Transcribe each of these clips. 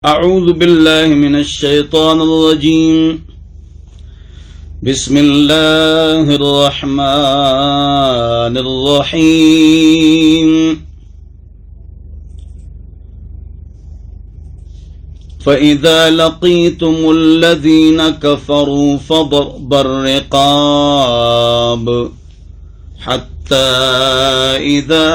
أعوذ بالله من الشيطان الرجيم. بسم الله الرحمن الرحيم. فإذا لقيتم الذين كفروا فضرب الرقاب حتى إذا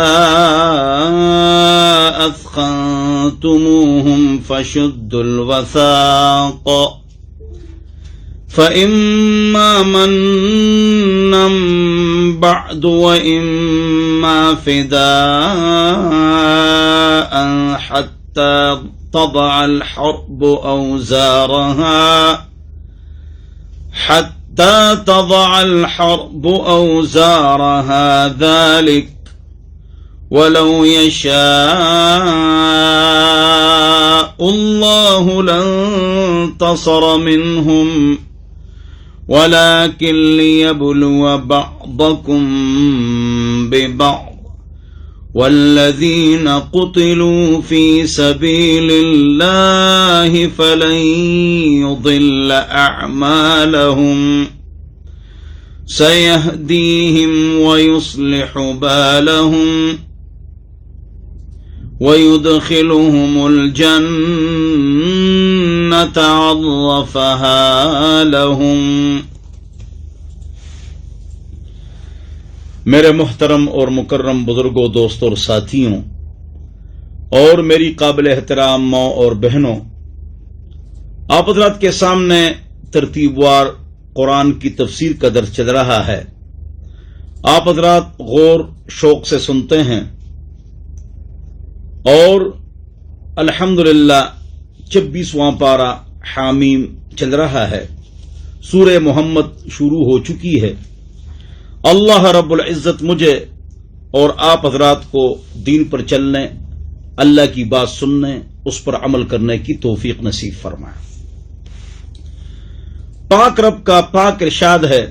أثخنتموهم فشدوا الوثاق فإما منا بعد وإما فداء حتى تضع الحرب أوزارها ذلك ولو يشاء الله لانتصر منهم ولكن ليبلو بعضكم ببعض والذين قتلوا في سبيل الله فلن يضل أعمالهم سيهديهم ويصلح بالهم ويدخلهم الجنة عرفها لهم. میرے محترم اور مکرم بزرگوں، دوستوں اور ساتھیوں، اور میری قابل احترام ماں اور بہنوں، آپ حضرات کے سامنے ترتیب وار قرآن کی تفسیر کا درس چل رہا ہے. آپ حضرات غور شوق سے سنتے ہیں اور الحمدللہ 26واں پارہ حامیم چل رہا ہے. سورہ محمد شروع ہو چکی ہے. اللہ رب العزت مجھے اور آپ حضرات کو دین پر چلنے، اللہ کی بات سننے، اس پر عمل کرنے کی توفیق نصیب فرمائے. پاک رب کا پاک ارشاد ہے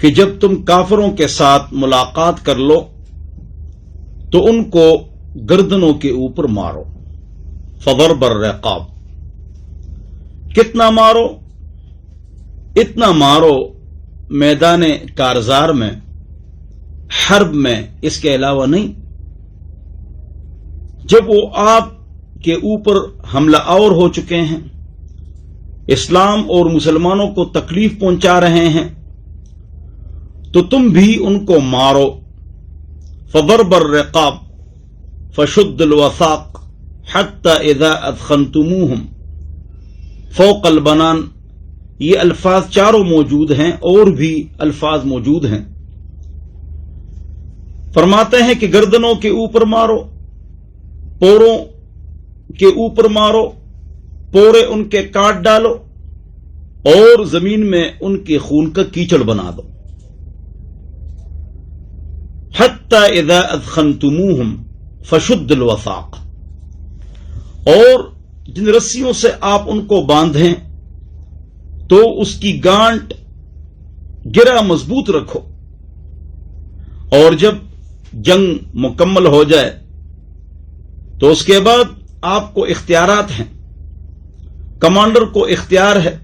کہ جب تم کافروں کے ساتھ ملاقات کر لو تو ان کو گردنوں کے اوپر مارو. فضرب الرقاب، کتنا مارو؟ اتنا مارو میدان کارزار میں، حرب میں، اس کے علاوہ نہیں. جب وہ آپ کے اوپر حملہ آور ہو چکے ہیں، اسلام اور مسلمانوں کو تکلیف پہنچا رہے ہیں، تو تم بھی ان کو مارو. فضرب الرقاب فشد الوثاق حتى اذا اثخنتموهم فوق البنان. یہ الفاظ چاروں موجود ہیں، اور بھی الفاظ موجود ہیں. فرماتے ہیں کہ گردنوں کے اوپر مارو، پوروں کے اوپر مارو، پورے ان کے کاٹ ڈالو اور زمین میں ان کے خون کا کیچڑ بنا دو. حتی اذا اثخنتموہم فشد الوثاق، اور جن رسیوں سے آپ ان کو باندھیں تو اس کی گانٹ گرا مضبوط رکھو. اور جب جنگ مکمل ہو جائے تو اس کے بعد آپ کو اختیارات ہیں. کمانڈر کو اختیار ہے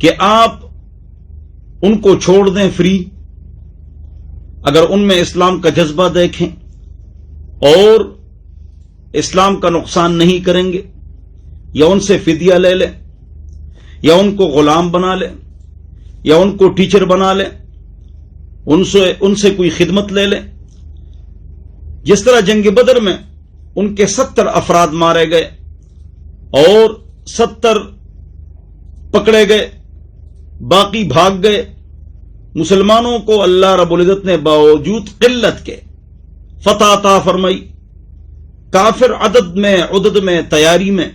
کہ آپ ان کو چھوڑ دیں فری، اگر ان میں اسلام کا جذبہ دیکھیں اور اسلام کا نقصان نہیں کریں گے، یا ان سے فدیہ لے لیں، یا ان کو غلام بنا لیں، یا ان کو ٹیچر بنا لیں، ان سے کوئی خدمت لے لیں. جس طرح جنگ بدر میں ان کے 70 افراد مارے گئے اور 70 پکڑے گئے، باقی بھاگ گئے. مسلمانوں کو اللہ رب العزت نے باوجود قلت کے فتح عطا فرمائی. کافر عدد میں، تیاری میں،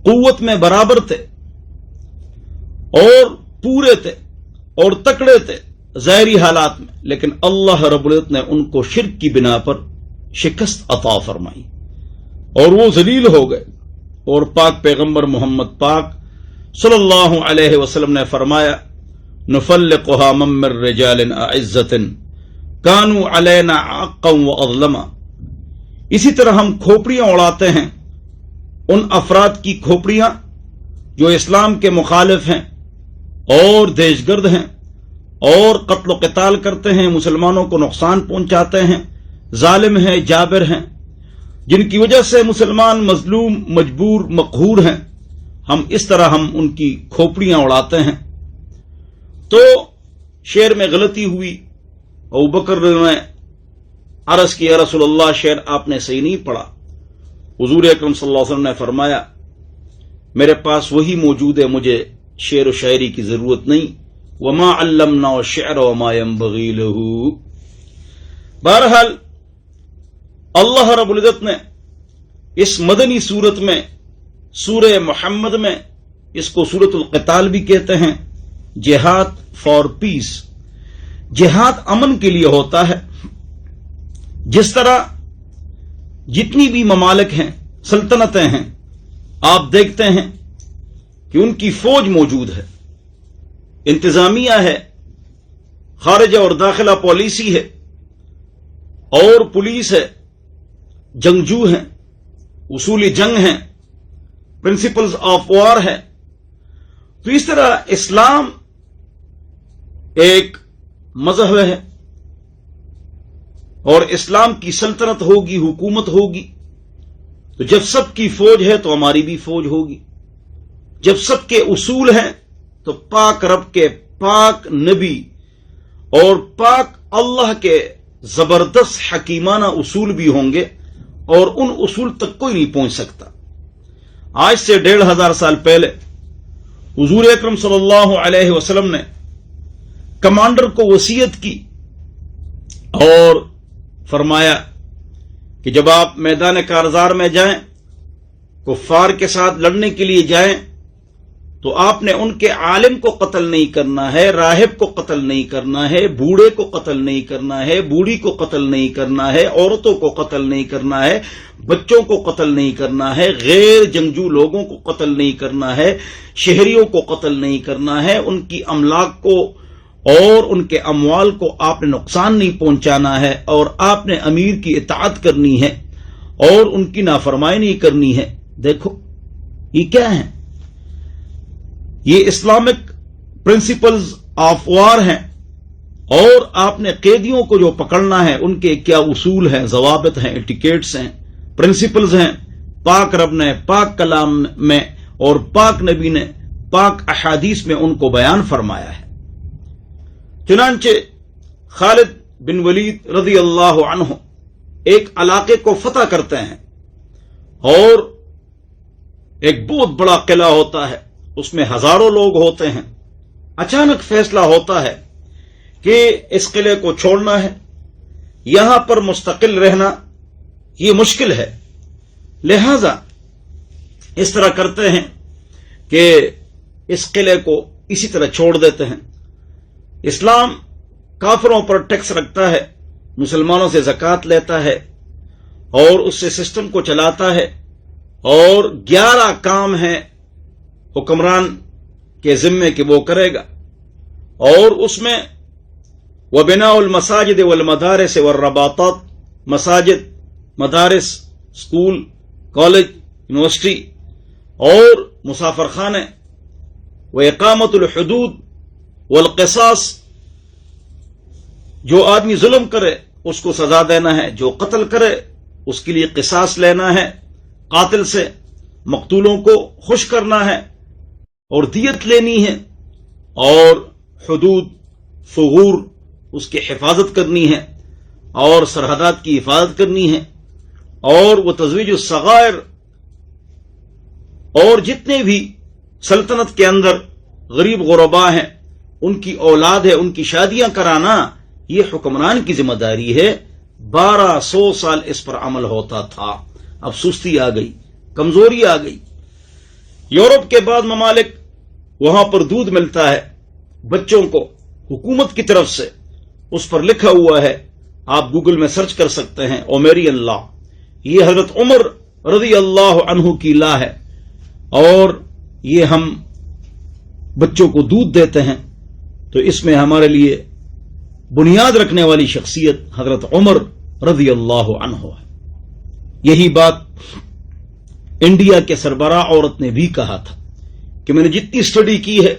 قوت میں برابر تھے اور پورے تھے اور تکڑے تھے ظاہری حالات میں، لیکن اللہ رب العزت نے ان کو شرک کی بنا پر شکست عطا فرمائی اور وہ ذلیل ہو گئے. اور پاک پیغمبر محمد پاک صلی اللہ علیہ وسلم نے فرمایا، نفلقها من رجال اعزة كانوا علينا عقا واظلما اسی طرح ہم کھوپڑیاں اڑاتے ہیں ان افراد کی کھوپڑیاں جو اسلام کے مخالف ہیں اور دیش گرد ہیں اور قتل و قتال کرتے ہیں، مسلمانوں کو نقصان پہنچاتے ہیں، ظالم ہیں، جابر ہیں، جن کی وجہ سے مسلمان مظلوم، مجبور، مقہور ہیں. ہم اس طرح ان کی کھوپڑیاں اڑاتے ہیں. تو شعر میں غلطی ہوئی. ابوبکر نے عرض کی یا رسول اللہ شعر آپ نے صحیح نہیں پڑھا. حضور اکرم صلی اللہ علیہ وسلم نے فرمایا میرے پاس وہی موجود ہے، مجھے شعر و شاعری کی ضرورت نہیں. وما علمنا الشعر وما ينبغي له. بہرحال اللہ رب العزت نے اس مدنی سورت میں، سورہ محمد میں، اس کو سورۃ القتال بھی کہتے ہیں، جہاد فار پیس، جہاد امن کے لیے ہوتا ہے. جس طرح جتنی بھی ممالک ہیں، سلطنتیں ہیں، آپ دیکھتے ہیں کہ ان کی فوج موجود ہے، انتظامیہ ہے، خارجہ اور داخلہ پالیسی ہے، اور پولیس ہے، جنگجو ہیں، اصول جنگ ہیں، پرنسپلز آف وار ہے. تو اس طرح اسلام ایک مذہب ہے، اور اسلام کی سلطنت ہوگی، حکومت ہوگی. تو جب سب کی فوج ہے تو ہماری بھی فوج ہوگی. جب سب کے اصول ہیں تو پاک رب کے پاک نبی اور پاک اللہ کے زبردست حکیمانہ اصول بھی ہوں گے، اور ان اصول تک کوئی نہیں پہنچ سکتا. آج سے 1500 سال پہلے حضور اکرم صلی اللہ علیہ وسلم نے کمانڈر کو وصیت کی اور فرمایا کہ جب آپ میدان کارزار میں جائیں، کفار کے ساتھ لڑنے کے لیے جائیں، تو آپ نے ان کے عالم کو قتل نہیں کرنا ہے، راہب کو قتل نہیں کرنا ہے، بوڑھے کو قتل نہیں کرنا ہے، بوڑھی کو قتل نہیں کرنا ہے، عورتوں کو قتل نہیں کرنا ہے، بچوں کو قتل نہیں کرنا ہے، غیر جنگجو لوگوں کو قتل نہیں کرنا ہے، شہریوں کو قتل نہیں کرنا ہے، ان کی املاک کو اور ان کے اموال کو آپ نے نقصان نہیں پہنچانا ہے، اور آپ نے امیر کی اطاعت کرنی ہے اور ان کی نافرمانی نہیں کرنی ہے. دیکھو یہ کیا ہے؟ یہ اسلامک پرنسپلز آف وار ہیں. اور آپ نے قیدیوں کو جو پکڑنا ہے ان کے کیا اصول ہیں، ضوابط ہیں، ایٹیکیٹس ہیں، پرنسپلز ہیں. پاک رب نے پاک کلام میں اور پاک نبی نے پاک احادیث میں ان کو بیان فرمایا ہے. چنانچہ خالد بن ولید رضی اللہ عنہ ایک علاقے کو فتح کرتے ہیں، اور ایک بہت بڑا قلعہ ہوتا ہے، اس میں ہزاروں لوگ ہوتے ہیں. اچانک فیصلہ ہوتا ہے کہ اس قلعے کو چھوڑنا ہے، یہاں پر مستقل رہنا یہ مشکل ہے. لہذا اس طرح کرتے ہیں کہ اس قلعے کو اسی طرح چھوڑ دیتے ہیں. اسلام کافروں پر ٹیکس رکھتا ہے، مسلمانوں سے زکوٰۃ لیتا ہے، اور اس سے سسٹم کو چلاتا ہے، اور 11 کام ہیں حکمران کے ذمے کہ وہ کرے گا. اور اس میں وَبِنَاءُ الْمَسَاجِدِ وَالْمَدَارِسِ وَالرَّبَاطَاتِ، مساجد، مدارس، اسکول، کالج، یونیورسٹی اور مسافر خانے، وَإِقَامَةُ الْحُدُودِ والقصاص، جو آدمی ظلم کرے اس کو سزا دینا ہے، جو قتل کرے اس کے لیے قصاص لینا ہے قاتل سے، مقتولوں کو خوش کرنا ہے اور دیت لینی ہے، اور حدود، ثغور، اس کی حفاظت کرنی ہے، اور سرحدات کی حفاظت کرنی ہے، اور وہ تزویج الصغائر، اور جتنے بھی سلطنت کے اندر غریب غربا ہیں ان کی اولاد ہے ان کی شادیاں کرانا، یہ حکمران کی ذمہ داری ہے. 1200 سال اس پر عمل ہوتا تھا. اب سستی آ گئی، کمزوری آ گئی. یورپ کے بعد ممالک، وہاں پر دودھ ملتا ہے بچوں کو حکومت کی طرف سے، اس پر لکھا ہوا ہے، آپ گوگل میں سرچ کر سکتے ہیں، اومیرین لا. یہ حضرت عمر رضی اللہ عنہ کی لا ہے، اور یہ ہم بچوں کو دودھ دیتے ہیں. تو اس میں ہمارے لیے بنیاد رکھنے والی شخصیت حضرت عمر رضی اللہ عنہ ہے. یہی بات انڈیا کے سربراہ عورت نے بھی کہا تھا کہ میں نے جتنی اسٹڈی کی ہے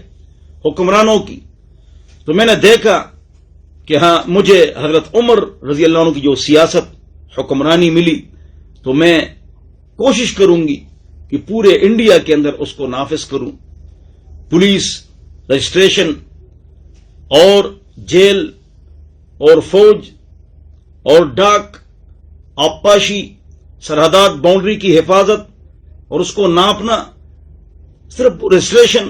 حکمرانوں کی تو میں نے دیکھا کہ ہاں مجھے حضرت عمر رضی اللہ عنہ کی جو سیاست حکمرانی ملی تو میں کوشش کروں گی کہ پورے انڈیا کے اندر اس کو نافذ کروں. پولیس رجسٹریشن اور جیل اور فوج اور ڈاک آبپاشی سرحدات باؤنڈری کی حفاظت اور اس کو ناپنا صرف رجسٹریشن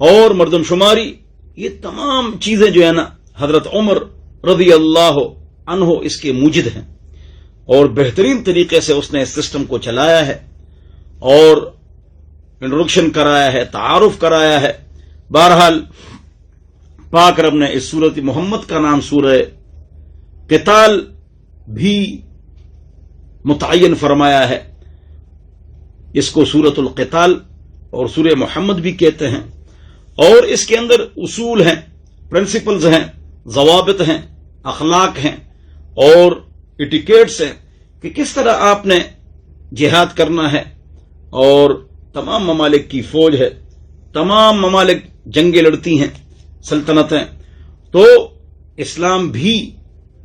اور مردم شماری یہ تمام چیزیں جو ہے نا حضرت عمر رضی اللہ عنہ اس کے موجد ہیں اور بہترین طریقے سے اس نے اس سسٹم کو چلایا ہے اور انٹروڈکشن کرایا ہے تعارف کرایا ہے. بہرحال پاک رب نے اس سورت محمد کا نام سورہ قتال بھی متعین فرمایا ہے. اس کو سورت القتال اور سورہ محمد بھی کہتے ہیں اور اس کے اندر اصول ہیں، پرنسپلز ہیں، ضوابط ہیں، اخلاق ہیں اور ایٹیکیٹس ہیں کہ کس طرح آپ نے جہاد کرنا ہے. اور تمام ممالک کی فوج ہے، تمام ممالک جنگیں لڑتی ہیں، سلطنتیں، تو اسلام بھی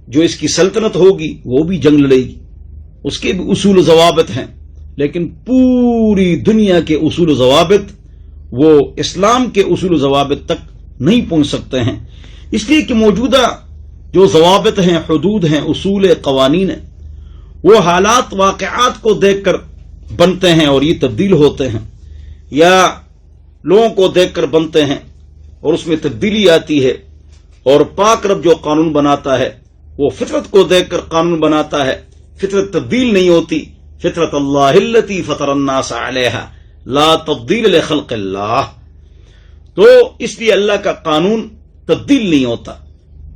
جو اس کی سلطنت ہوگی وہ بھی جنگ لڑے گی، اس کے بھی اصول و ضوابط ہیں. لیکن پوری دنیا کے اصول و ضوابط وہ اسلام کے اصول و ضوابط تک نہیں پہنچ سکتے ہیں، اس لیے کہ موجودہ جو ضوابط ہیں، حدود ہیں، اصول قوانین ہیں، وہ حالات واقعات کو دیکھ کر بنتے ہیں اور یہ تبدیل ہوتے ہیں، یا لوگوں کو دیکھ کر بنتے ہیں اور اس میں تبدیلی آتی ہے. اور پاک رب جو قانون بناتا ہے وہ فطرت کو دیکھ کر قانون بناتا ہے، فطرت تبدیل نہیں ہوتی. فطرت اللہ التی فطر الناس علیہا لا تبدیل لخلق اللہ. تو اس لیے اللہ کا قانون تبدیل نہیں ہوتا.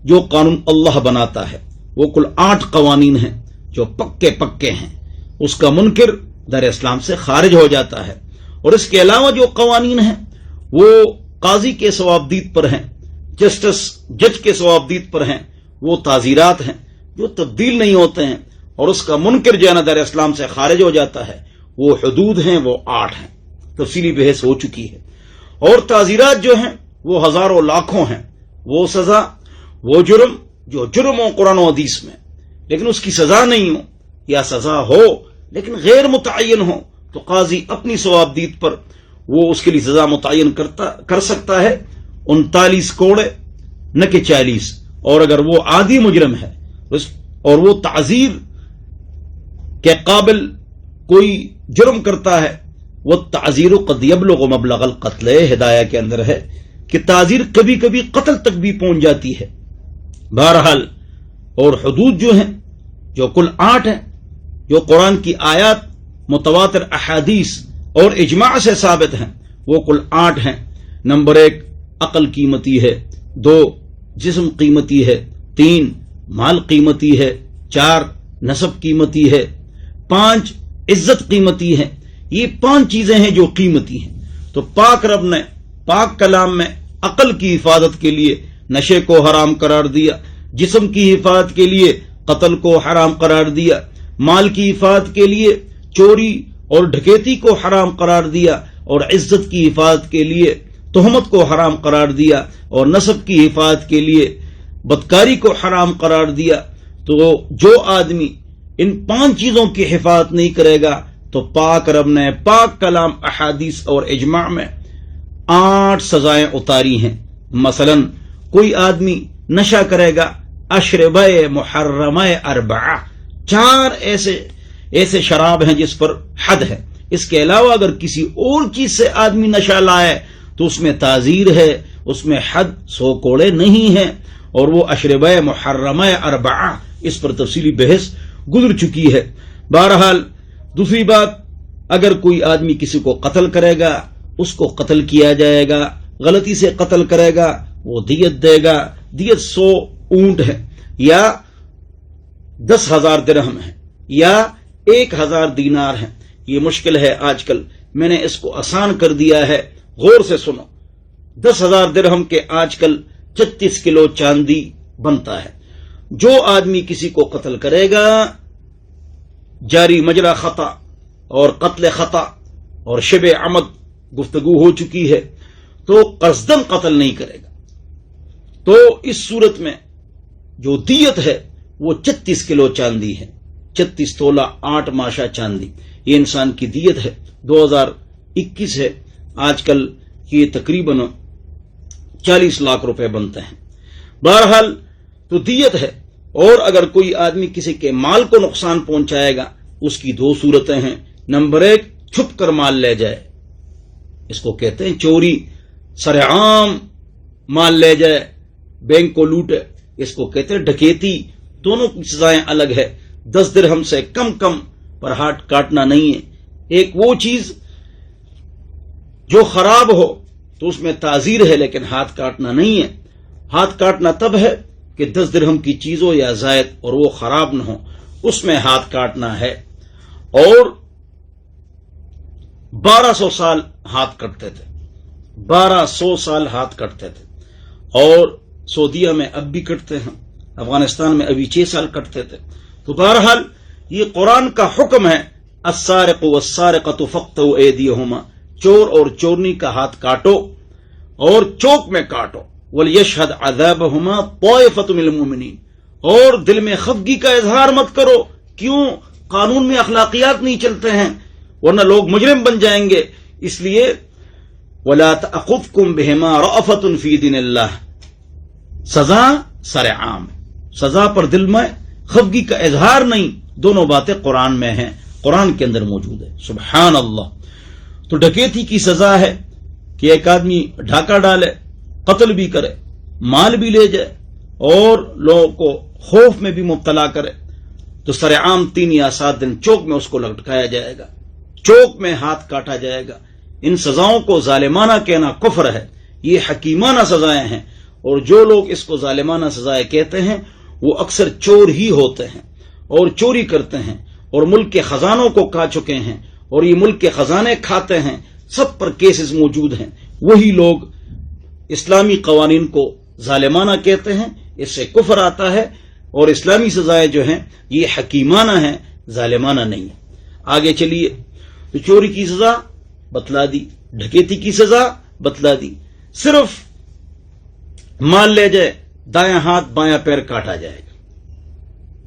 جو قانون اللہ بناتا ہے وہ کل 8 قوانین ہیں جو پکے ہیں، اس کا منکر در اسلام سے خارج ہو جاتا ہے. اور اس کے علاوہ جو قوانین ہیں وہ قاضی کے ثوابدید پر ہیں، جج کے ثوابدید پر ہیں، وہ تعزیرات ہیں جو تبدیل نہیں ہوتے ہیں. اور اس کا منکر جو ہے نا در اسلام سے خارج ہو جاتا ہے، وہ حدود ہیں، وہ 8 ہیں. تفصیلی بحث ہو چکی ہے. اور تعزیرات جو ہیں وہ ہزاروں لاکھوں ہیں. وہ سزا، وہ جرم جو جرم ہو قرآن و حدیث میں لیکن اس کی سزا نہیں ہو، یا سزا ہو لیکن غیر متعین ہو، تو قاضی اپنی ثوابدید پر وہ اس کے لیے سزا متعین کر سکتا ہے. 39 کوڑے نہ کہ 40. اور اگر وہ عادی مجرم ہے اور وہ تعزیر کے قابل کوئی جرم کرتا ہے، وہ تعزیر قد یبلغ مبلغ القتل، ہدایہ کے اندر ہے کہ تعزیر کبھی کبھی قتل تک بھی پہنچ جاتی ہے. بہرحال اور حدود جو ہیں جو کل 8 ہیں، جو قرآن کی آیات، متواتر احادیث اور اجماع سے ثابت ہیں، وہ کل 8 ہیں. نمبر 1 عقل قیمتی ہے، 2 جسم قیمتی ہے، 3 مال قیمتی ہے، 4 نسب قیمتی ہے، 5 عزت قیمتی ہے. یہ 5 چیزیں ہیں جو قیمتی ہیں. تو پاک رب نے پاک کلام میں عقل کی حفاظت کے لیے نشے کو حرام قرار دیا، جسم کی حفاظت کے لیے قتل کو حرام قرار دیا، مال کی حفاظت کے لیے چوری اور ڈکیتی کو حرام قرار دیا، اور عزت کی حفاظت کے لیے تہمت کو حرام قرار دیا، اور نسب کی حفاظت کے لیے بدکاری کو حرام قرار دیا. تو جو آدمی ان 5 چیزوں کی حفاظت نہیں کرے گا تو پاک رب نے پاک کلام احادیث اور اجماع میں 8 سزائیں اتاری ہیں. مثلا کوئی آدمی نشہ کرے گا، اشربہ محرمہ 4 4 ایسے شراب ہیں جس پر حد ہے. اس کے علاوہ اگر کسی اور چیز سے آدمی نشہ لائے تو اس میں تعزیر ہے، اس میں حد 100 کوڑے نہیں ہیں. اور وہ اشربہ محرمہ 4 اس پر تفصیلی بحث گزر چکی ہے. بہرحال دوسری بات، اگر کوئی آدمی کسی کو قتل کرے گا اس کو قتل کیا جائے گا. غلطی سے قتل کرے گا وہ دیت دے گا. دیت 100 اونٹ ہے، یا 10,000 درہم ہے، یا 1,000 دینار ہے. یہ مشکل ہے آج کل، میں نے اس کو آسان کر دیا ہے. غور سے سنو، 10,000 درہم کے آج کل 36 کلو چاندی بنتا ہے. جو آدمی کسی کو قتل کرے گا جاری مجرا خطا اور قتل خطا اور شب عمد گفتگو ہو چکی ہے تو قصدن قتل نہیں کرے گا. تو اس صورت میں جو دیت ہے وہ 36 کلو چاندی ہے، 36 تولہ 8 ماشا چاندی. یہ انسان کی دیت ہے. 2021 ہے، آج کل یہ تقریباً 40 لاکھ روپے بنتے ہیں. بہرحال تو دیت ہے. اور اگر کوئی آدمی کسی کے مال کو نقصان پہنچائے گا اس کی 2 صورتیں ہیں. نمبر 1، چھپ کر مال لے جائے، اس کو کہتے ہیں چوری. سر عام مال لے جائے، بینک کو لوٹے، اس کو کہتے ہیں ڈکیتی. دونوں کی سزائیں الگ ہے. 10 درہم سے کم پر ہاتھ کاٹنا نہیں ہے. ایک وہ چیز جو خراب ہو تو اس میں تعزیر ہے لیکن ہاتھ کاٹنا نہیں ہے. ہاتھ کاٹنا تب ہے کہ 10 درہم کی چیز ہو یا زائد اور وہ خراب نہ ہو، اس میں ہاتھ کاٹنا ہے. اور 1200 سال ہاتھ کٹتے تھے، 1200 سال ہاتھ کٹتے تھے. اور سعودیہ میں اب بھی کٹتے ہیں، افغانستان میں ابھی 6 سال کٹتے تھے. تو بہرحال یہ قرآن کا حکم ہے، السارق والسارقۃ فاقطعوا ایدیہما، چور اور چورنی کا ہاتھ کاٹو اور چوک میں کاٹو. وَلْيَشْهَدْ عَذَابَهُمَا طَائِفَةٌ مِّنَ الْمُؤْمِنِينَ، اور دل میں خفگی کا اظہار مت کرو. کیوں؟ قانون میں اخلاقیات نہیں چلتے ہیں ورنہ لوگ مجرم بن جائیں گے. اس لیے وَلَا تَأْخُذْكُمْ بِهِمَا رَأْفَةٌ فِي دِينِ اللَّهِ، سزا سر عام، سزا پر دل میں خفگی کا اظہار نہیں. دونوں باتیں قرآن میں ہیں، قرآن کے اندر موجود ہے. سبحان اللہ. تو ڈکیتی کی سزا ہے کہ ایک آدمی ڈھاکہ ڈالے، قتل بھی کرے، مال بھی لے جائے اور لوگوں کو خوف میں بھی مبتلا کرے. تو سر عام 3 یا 7 دن چوک میں اس کو لٹکایا جائے گا، چوک میں ہاتھ کاٹا جائے گا. ان سزاؤں کو ظالمانہ کہنا کفر ہے. یہ حکیمانہ سزائیں ہیں. اور جو لوگ اس کو ظالمانہ سزائیں کہتے ہیں وہ اکثر چور ہی ہوتے ہیں اور چوری کرتے ہیں اور ملک کے خزانوں کو کھا چکے ہیں اور یہ ملک کے خزانے کھاتے ہیں. سب پر کیسز موجود ہیں. وہی لوگ اسلامی قوانین کو ظالمانہ کہتے ہیں، اس سے کفر آتا ہے. اور اسلامی سزائیں جو ہیں یہ حکیمانہ ہیں، ظالمانہ نہیں ہیں. آگے چلیے. تو چوری کی سزا بتلا دی، ڈکیتی کی سزا بتلا دی. صرف مال لے جائے، دایاں ہاتھ بایاں پیر کاٹا جائے گا.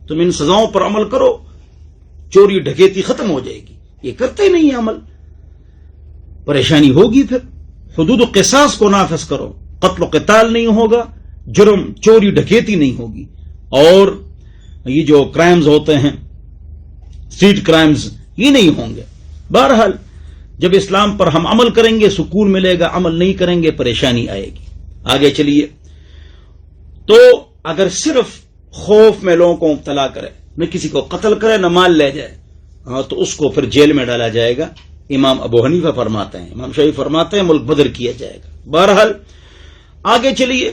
تم ان سزاؤں پر عمل کرو، چوری ڈکیتی ختم ہو جائے گی. یہ کرتے ہی نہیں عمل، پریشانی ہوگی. پھر حدود و قصاص کو نافذ کرو، قتل و قتال نہیں ہوگا، جرم چوری ڈکیتی نہیں ہوگی. اور یہ جو کرائمز ہوتے ہیں اسٹریٹ کرائمز یہ نہیں ہوں گے. بہرحال جب اسلام پر ہم عمل کریں گے سکون ملے گا، عمل نہیں کریں گے پریشانی آئے گی. آگے چلیے. تو اگر صرف خوف میں لوگوں کو مبتلا کرے، نہ کسی کو قتل کرے نہ مال لے جائے، تو اس کو پھر جیل میں ڈالا جائے گا. امام ابو حنیفہ فرماتے ہیں، امام شافعی فرماتے ہیں ملک بدر کیا جائے گا. بہرحال آگے چلیے.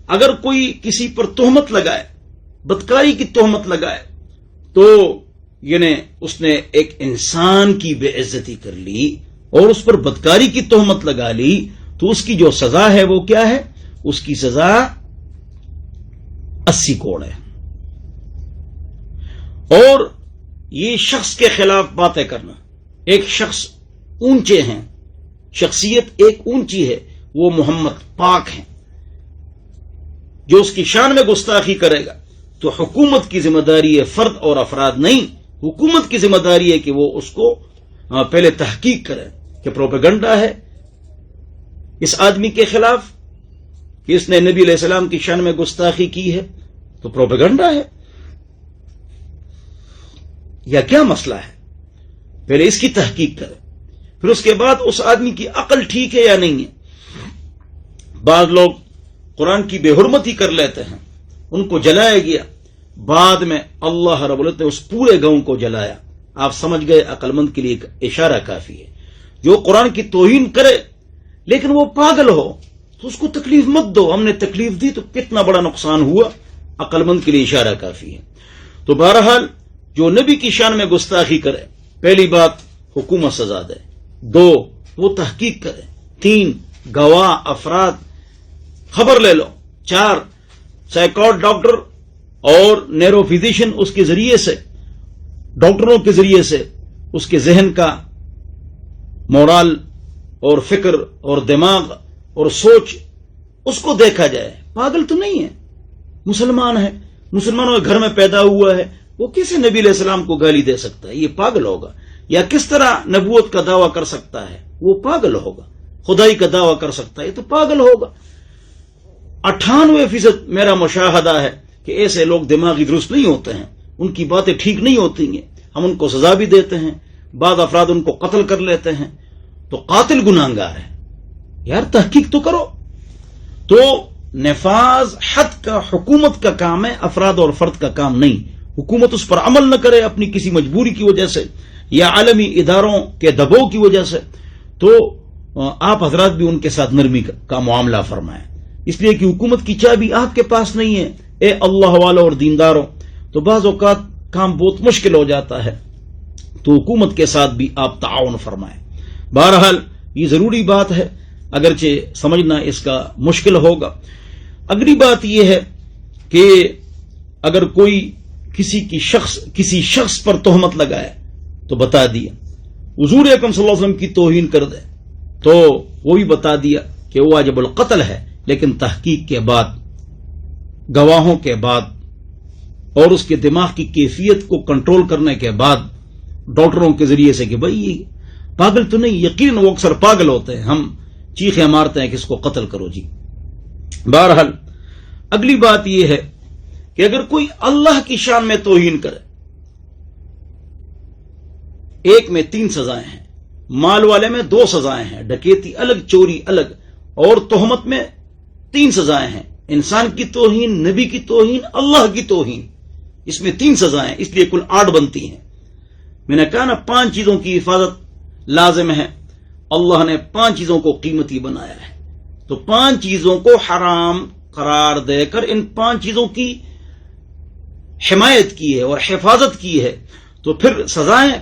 اگر کوئی کسی پر تہمت لگائے، بدکاری کی تہمت لگائے، تو یعنی اس نے ایک انسان کی بے عزتی کر لی اور اس پر بدکاری کی تہمت لگا لی، تو اس کی جو سزا ہے وہ کیا ہے؟ اس کی سزا 80 کوڑ ہے. اور یہ شخص کے خلاف باتیں کرنا، ایک شخص اونچے ہیں، شخصیت ایک اونچی ہے، وہ محمد پاک ہیں، جو اس کی شان میں گستاخی کرے گا تو حکومت کی ذمہ داری ہے، فرد اور افراد نہیں. حکومت کی ذمہ داری ہے کہ وہ اس کو پہلے تحقیق کرے کہ پروپیگنڈا ہے اس آدمی کے خلاف کہ اس نے نبی علیہ السلام کی شان میں گستاخی کی ہے، تو پروپیگنڈا ہے یا کیا مسئلہ ہے. پہلے اس کی تحقیق کرے، پھر اس کے بعد اس آدمی کی عقل ٹھیک ہے یا نہیں ہے. بعض لوگ قرآن کی بے حرمتی کر لیتے ہیں، ان کو جلایا گیا، بعد میں اللہ رب العزت نے اس پورے گاؤں کو جلایا. آپ سمجھ گئے عقل مند کے لیے ایک اشارہ کافی ہے. جو قرآن کی توہین کرے لیکن وہ پاگل ہو تو اس کو تکلیف مت دو. ہم نے تکلیف دی تو کتنا بڑا نقصان ہوا. عقل مند کے لیے اشارہ کافی ہے. تو بہرحال جو نبی کی شان میں گستاخی کرے، پہلی بات حکومت سزا دے، 2 وہ تحقیق کرے، 3 گواہ افراد خبر لے لو، 4 سائیکاٹ ڈاکٹر اور نیرو فزیشین اس کے ذریعے سے ڈاکٹروں کے ذریعے سے اس کے ذہن کا مورال اور فکر اور دماغ اور سوچ اس کو دیکھا جائے. پاگل تو نہیں ہے، مسلمان ہے، مسلمانوں کے گھر میں پیدا ہوا ہے، وہ کیسے نبی علیہ السلام کو گالی دے سکتا ہے؟ یہ پاگل ہوگا. یا کس طرح نبوت کا دعویٰ کر سکتا ہے؟ وہ پاگل ہوگا. خدائی کا دعویٰ کر سکتا ہے، یہ تو پاگل ہوگا. 98% میرا مشاہدہ ہے کہ ایسے لوگ دماغی درست نہیں ہوتے ہیں، ان کی باتیں ٹھیک نہیں ہوتی ہیں. ہم ان کو سزا بھی دیتے ہیں، بعض افراد ان کو قتل کر لیتے ہیں. تو قاتل گناہگار ہے. یار تحقیق تو کرو. تو نفاذ حد کا حکومت کا کام ہے، افراد اور فرد کا کام نہیں. حکومت اس پر عمل نہ کرے اپنی کسی مجبوری کی وجہ سے یا عالمی اداروں کے دباؤ کی وجہ سے، تو آپ حضرات بھی ان کے ساتھ نرمی کا معاملہ فرمائیں. اس لیے کہ حکومت کی چابی آپ کے پاس نہیں ہے. اے اللہ والوں اور دینداروں، تو بعض اوقات کام بہت مشکل ہو جاتا ہے، تو حکومت کے ساتھ بھی آپ تعاون فرمائیں. بہرحال یہ ضروری بات ہے، اگرچہ سمجھنا اس کا مشکل ہوگا. اگلی بات یہ ہے کہ اگر کوئی کسی شخص پر تہمت لگائے تو بتا دیا، حضور اکرم صلی اللہ علیہ وسلم کی توہین کر دے تو وہ بھی بتا دیا کہ وہ واجب القتل ہے، لیکن تحقیق کے بعد، گواہوں کے بعد اور اس کے دماغ کی کیفیت کو کنٹرول کرنے کے بعد ڈاکٹروں کے ذریعے سے کہ بھئی یہ پاگل تو نہیں. یقیناً وہ اکثر پاگل ہوتے ہیں، ہم چیخیں مارتے ہیں کہ اس کو قتل کرو جی. بہرحال اگلی بات یہ ہے کہ اگر کوئی اللہ کی شان میں توہین کرے، ایک میں 3 سزائیں ہیں، مال والے میں 2 سزائیں ہیں، ڈکیتی الگ، چوری الگ، اور تہمت میں 3 سزائیں ہیں. انسان کی توہین، نبی کی توہین، اللہ کی توہین، اس میں 3 سزائیں، اس لیے کل 8 بنتی ہیں. میں نے کہا نا 5 چیزوں کی حفاظت لازم ہے. اللہ نے 5 چیزوں کو قیمتی بنایا ہے، تو 5 چیزوں کو حرام قرار دے کر ان 5 چیزوں کی حمایت کی ہے اور حفاظت کی ہے. تو پھر سزائیں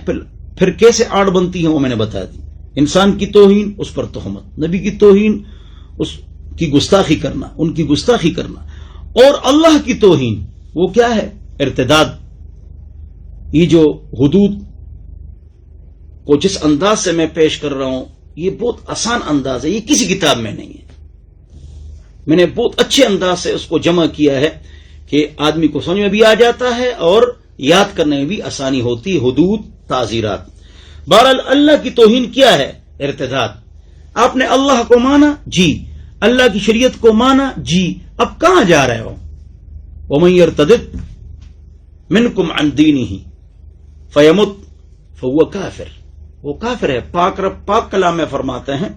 پھر کیسے 8 بنتی ہیں وہ میں نے بتا دی. انسان کی توہین، اس پر تہمت، نبی کی توہین، اس کی گستاخی کرنا، ان کی گستاخی کرنا، اور اللہ کی توہین وہ کیا ہے؟ ارتداد. یہ جو حدود کو جس انداز سے میں پیش کر رہا ہوں، یہ بہت آسان انداز ہے، یہ کسی کتاب میں نہیں ہے. میں نے بہت اچھے انداز سے اس کو جمع کیا ہے کہ آدمی کو سمجھ میں بھی آ جاتا ہے اور یاد کرنے میں بھی آسانی ہوتی. حدود، تعزیرات. بہرحال اللہ کی توہین کیا ہے؟ ارتداد. آپ نے اللہ کو مانا، جی، اللہ کی شریعت کو مانا، جی، اب کہاں جا رہے ہو؟ وَمَن يَرْتَدِدْ مِنْكُمْ عَنْ دِينِهِ فَيَمُتْ فَهُوَ كَافِرٌ. وہ کافر ہے. پاک رب پاک کلام میں فرماتے ہیں